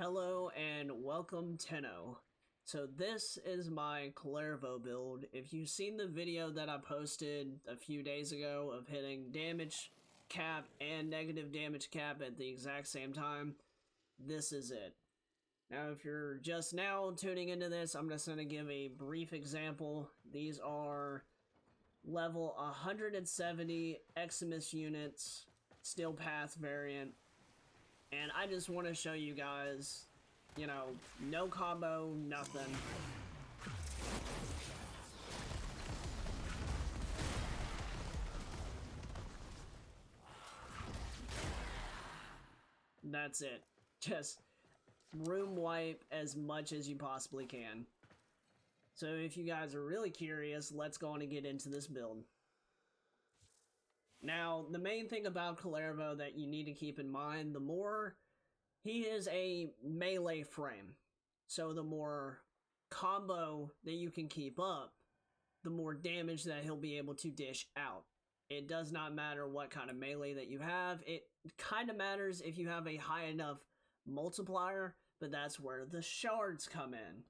Hello and welcome Tenno. So this is my Kullervo build. If you've seen the video that I posted a few days ago of hitting damage cap and negative damage cap at the exact same time, this is it. Now if you're just now tuning into this, I'm just going to give a brief example. These are level 170 Eximus units, Steel Path variant. And I just want to show you guys, no combo, nothing. That's it. Just room wipe as much as you possibly can. So if you guys are really curious, let's go on and get into this build. Now, the main thing about Kullervo that you need to keep in mind, the more he is a melee frame. So the more combo that you can keep up, the more damage that he'll be able to dish out. It does not matter what kind of melee that you have. It kind of matters if you have a high enough multiplier, but that's where the shards come in.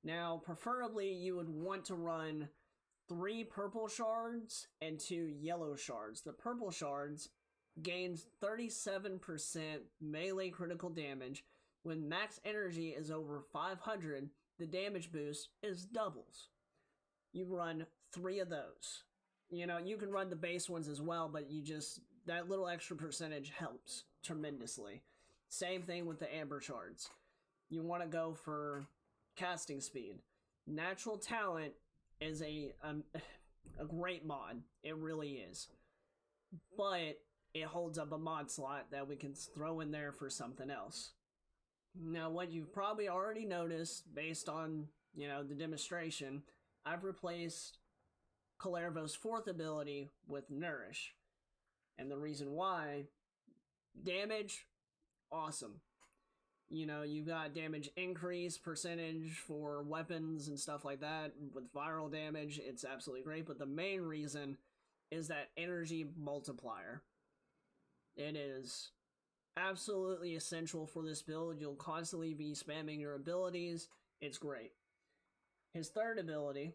Now, preferably you would want to run 3 purple shards and 2 yellow shards. The purple shards gains 37% melee critical damage. When max energy is over 500, the damage boost is doubles. You run 3 of those. You can run the base ones as well, but that little extra percentage helps tremendously. Same thing with the amber shards. You want to go for casting speed. Natural talent is a great mod. It really is. But it holds up a mod slot that we can throw in there for something else. Now, what you've probably already noticed based on, the demonstration, I've replaced Kullervo's 4th ability with Nourish. And the reason why, damage, awesome. You've got damage increase percentage for weapons and stuff like that. With viral damage, it's absolutely great. But the main reason is that energy multiplier. It is absolutely essential for this build. You'll constantly be spamming your abilities. It's great. His 3rd ability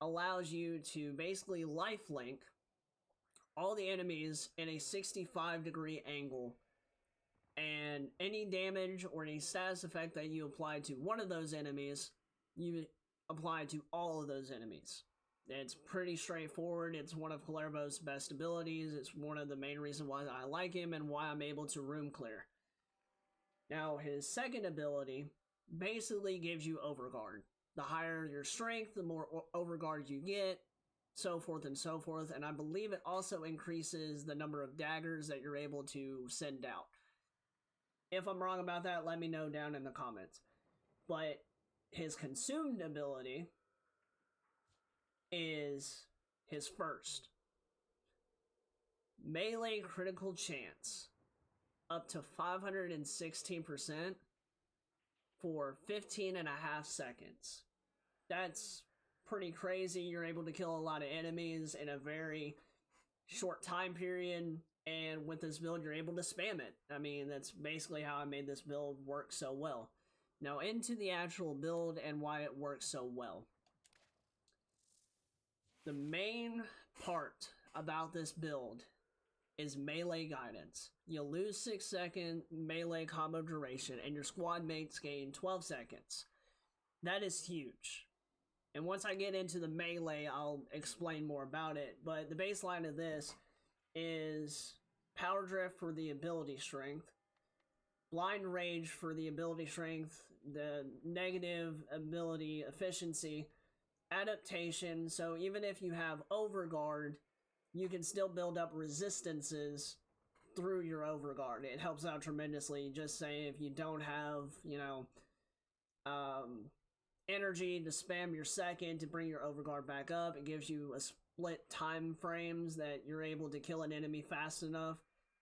allows you to basically lifelink all the enemies in a 65-degree angle. And any damage or any status effect that you apply to one of those enemies, you apply to all of those enemies. It's pretty straightforward. It's one of Kullervo's best abilities. It's one of the main reasons why I like him and why I'm able to room clear. Now, his 2nd ability basically gives you overguard. The higher your strength, the more overguard you get, so forth and so forth. And I believe it also increases the number of daggers that you're able to send out. If I'm wrong about that, let me know down in the comments. But his consumed ability is his 1st. Melee critical chance. Up to 516% for 15.5 seconds. That's pretty crazy. You're able to kill a lot of enemies in a very short time period. And with this build, you're able to spam it. I mean, that's basically how I made this build work so well. Now, into the actual build and why it works so well. The main part about this build is melee guidance. You'll lose 6-second melee combo duration, and your squad mates gain 12 seconds. That is huge. And once I get into the melee, I'll explain more about it. But the baseline of this is Power Drift for the ability strength, Blind Rage for the ability strength, the negative ability efficiency, adaptation, so even if you have overguard, you can still build up resistances through your overguard. It helps out tremendously. Just say if you don't have, energy to spam your 2nd to bring your overguard back up, it gives you a split time frames that you're able to kill an enemy fast enough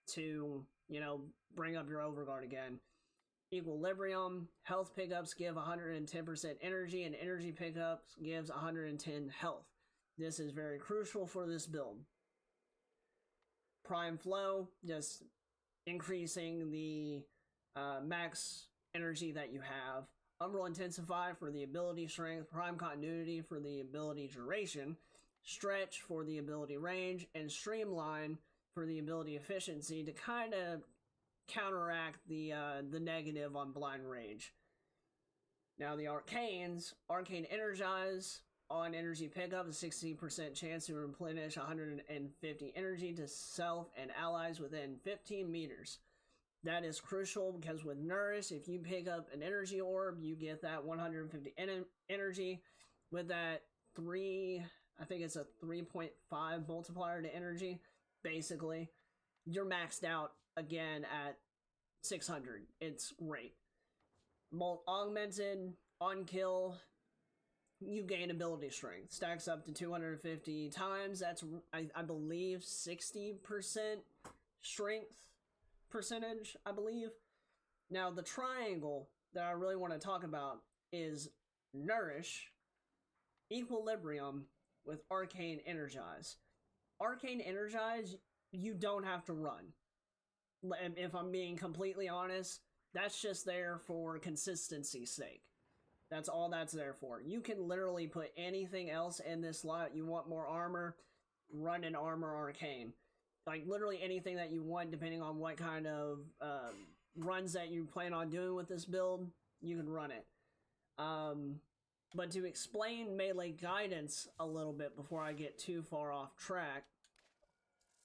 to, bring up your overguard again. Equilibrium, health pickups give 110% energy, and energy pickups gives 110 health. This is very crucial for this build. Prime Flow, just increasing the max energy that you have, Umbral Intensify for the ability strength, Prime Continuity for the ability duration, Stretch for the ability range, and Streamline for the ability efficiency to kind of counteract the negative on Blind Rage. Now the arcanes, Arcane Energize on energy pickup, a 60% chance to replenish 150 energy to self and allies within 15 meters. That is crucial because with Nourish, if you pick up an energy orb, you get that 150 energy. With that I think it's a 3.5 multiplier to energy, basically. You're maxed out again at 600. It's great. Augmented, on kill, you gain ability strength. Stacks up to 250 times. That's, I believe, 60% strength percentage, I believe. Now, the triangle that I really want to talk about is Nourish, Equilibrium with Arcane Energize. Arcane Energize, you don't have to run. If I'm being completely honest, that's just there for consistency's sake. That's all that's there for. You can literally put anything else in this slot. You want more armor, run an armor arcane. Like, literally anything that you want, depending on what kind of runs that you plan on doing with this build, you can run it. But to explain melee guidance a little bit before I get too far off track,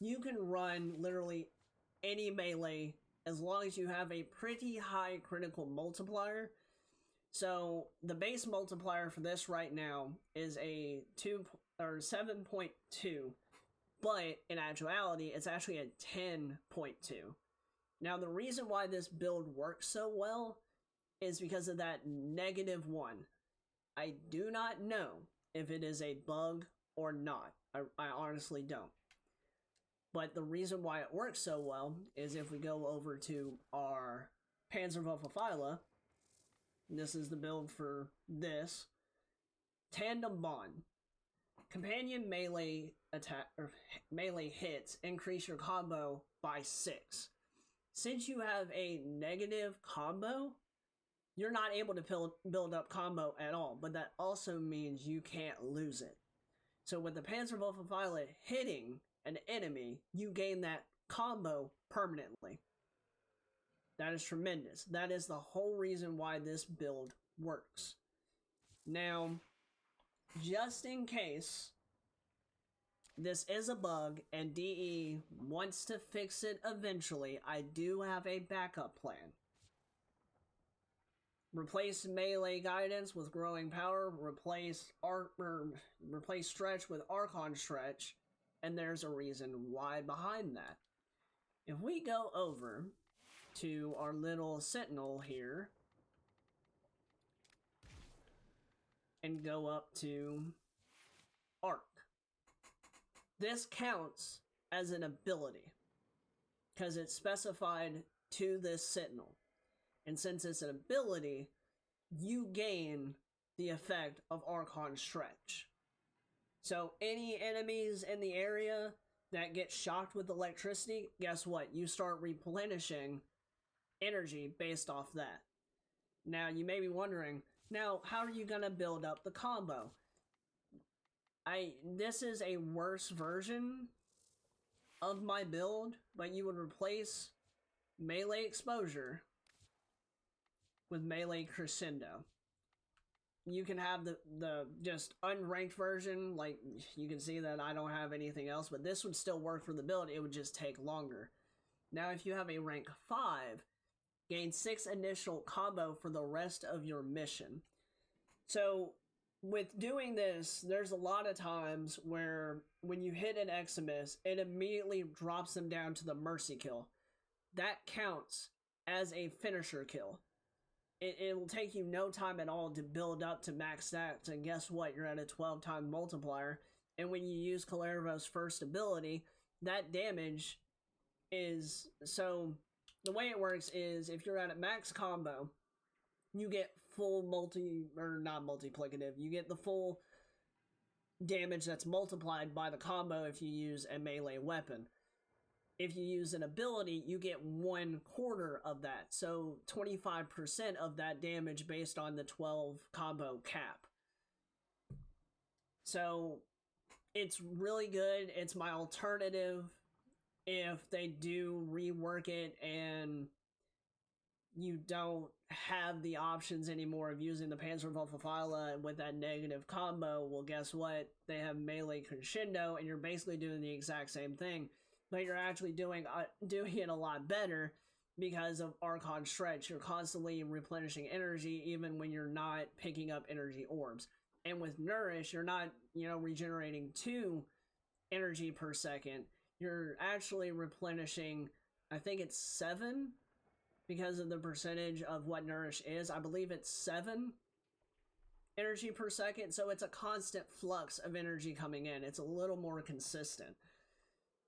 you can run literally any melee as long as you have a pretty high critical multiplier. So the base multiplier for this right now is a 7.2, but in actuality it's actually a 10.2. Now the reason why this build works so well is because of that -1. I do not know if it is a bug or not. I honestly don't. But the reason why it works so well is if we go over to our Panzerwaffe, this is the build for this. Tandem Bond. Companion melee attack or melee hits increase your combo by 6. Since you have a negative combo, you're not able to build up combo at all, but that also means you can't lose it. So with the Panzerwaffe hitting an enemy, you gain that combo permanently. That is tremendous. That is the whole reason why this build works. Now, just in case this is a bug and DE wants to fix it eventually, I do have a backup plan. Replace melee guidance with growing power, replace stretch with Archon stretch, and there's a reason why behind that. If we go over to our little sentinel here and go up to arc, this counts as an ability because it's specified to this sentinel. And since it's an ability, you gain the effect of Archon Stretch. So any enemies in the area that get shocked with electricity, guess what? You start replenishing energy based off that. Now, you may be wondering, now, how are you going to build up the combo? This is a worse version of my build, but you would replace melee exposure with melee crescendo. You can have the just unranked version, like you can see that I don't have anything else, but this would still work for the build, it would just take longer. Now if you have a rank 5, gain 6 initial combo for the rest of your mission. So with doing this, there's a lot of times where when you hit an Eximus, it immediately drops them down to the mercy kill. That counts as a finisher kill. It will take you no time at all to build up to max stats, and guess what? You're at a 12-time multiplier, and when you use Kullervo's first ability, that damage is... So, the way it works is, if you're at a max combo, you get full not multiplicative, you get the full damage that's multiplied by the combo if you use a melee weapon. if you use an ability, you get 1/4 of that. So 25% of that damage based on the 12 combo cap. So it's really good. It's my alternative if they do rework it and you don't have the options anymore of using the Panzerwaffe with that negative combo. Well, guess what? They have melee crescendo, and you're basically doing the exact same thing, but you're actually doing it a lot better because of Archon Stretch. You're constantly replenishing energy even when you're not picking up energy orbs. And with Nourish, you're not, regenerating 2 energy per second. You're actually replenishing, I think it's 7, because of the percentage of what Nourish is. I believe it's 7 energy per second, so it's a constant flux of energy coming in. It's a little more consistent.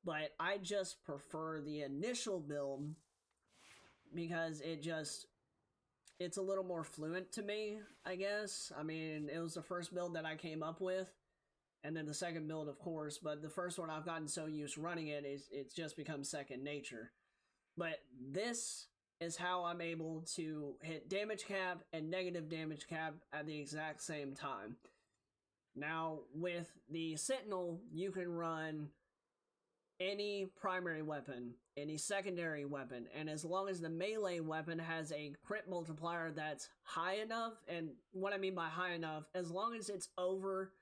But I just prefer the initial build because it's a little more fluent to me, I guess. I mean, it was the first build that I came up with, and then the second build, of course, but the first one I've gotten so used to running it's just become second nature. But this is how I'm able to hit damage cap and negative damage cap at the exact same time. Now, with the Sentinel, you can run any primary weapon, any secondary weapon, and as long as the melee weapon has a crit multiplier that's high enough, and what I mean by high enough, as long as it's over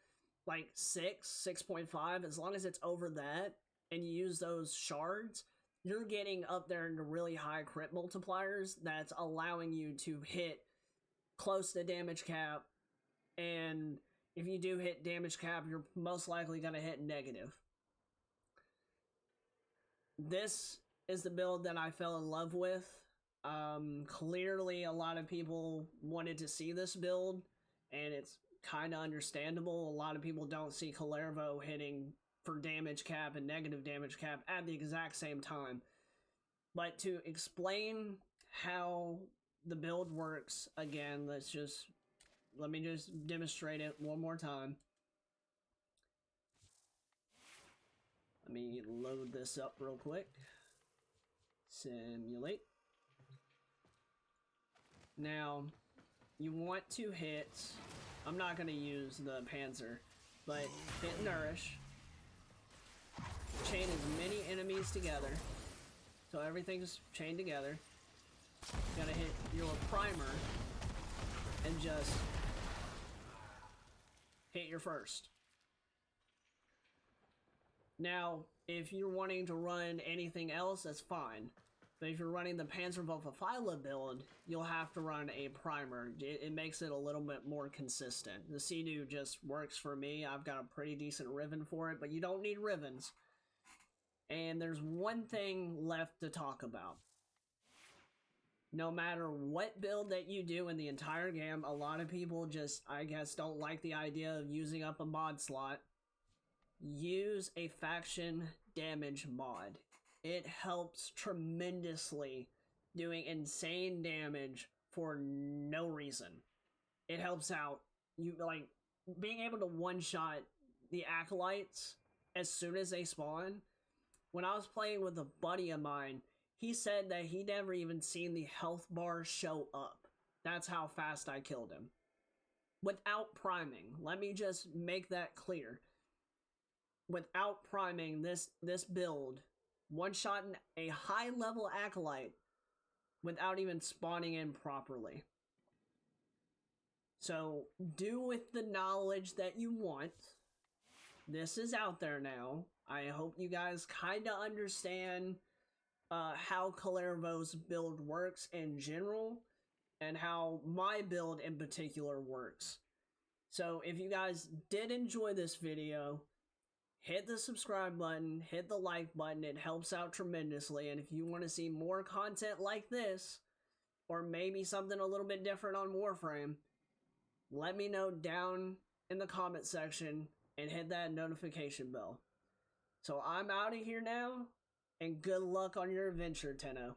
like 6.5, as long as it's over that, and you use those shards, you're getting up there into really high crit multipliers that's allowing you to hit close to damage cap, and if you do hit damage cap, you're most likely going to hit negative. This is the build that I fell in love with. Clearly, a lot of people wanted to see this build, and it's kind of understandable. A lot of people don't see Kullervo hitting for damage cap and negative damage cap at the exact same time. But to explain how the build works, again, let me just demonstrate it one more time. Let me load this up real quick. Simulate. Now, you want to hit, I'm not going to use the Panzer, but hit Nourish. Chain as many enemies together, so everything's chained together. You gotta hit your primer, and just hit your first. Now, if you're wanting to run anything else, that's fine. But if you're running the Panzerwaffe build, you'll have to run a primer. It makes it a little bit more consistent. The Sea-Doo just works for me. I've got a pretty decent ribbon for it, but you don't need ribbons. And there's one thing left to talk about. No matter what build that you do in the entire game, a lot of people just, I guess, don't like the idea of using up a mod slot. Use a faction damage mod. It helps tremendously, doing insane damage for no reason. It helps out. You like being able to one-shot the acolytes as soon as they spawn. When I was playing with a buddy of mine, he said that he never even seen the health bar show up. That's how fast I killed him. Without priming. Let me just make that clear. Without priming, this build, one-shotting a high-level acolyte without even spawning in properly. So, do with the knowledge that you want. This is out there now. I hope you guys kind of understand how Kullervo's build works in general, and how my build in particular works. So if you guys did enjoy this video, hit the subscribe button, hit the like button, it helps out tremendously. And if you want to see more content like this, or maybe something a little bit different on Warframe, let me know down in the comment section and hit that notification bell. So I'm out of here now, and good luck on your adventure, Tenno.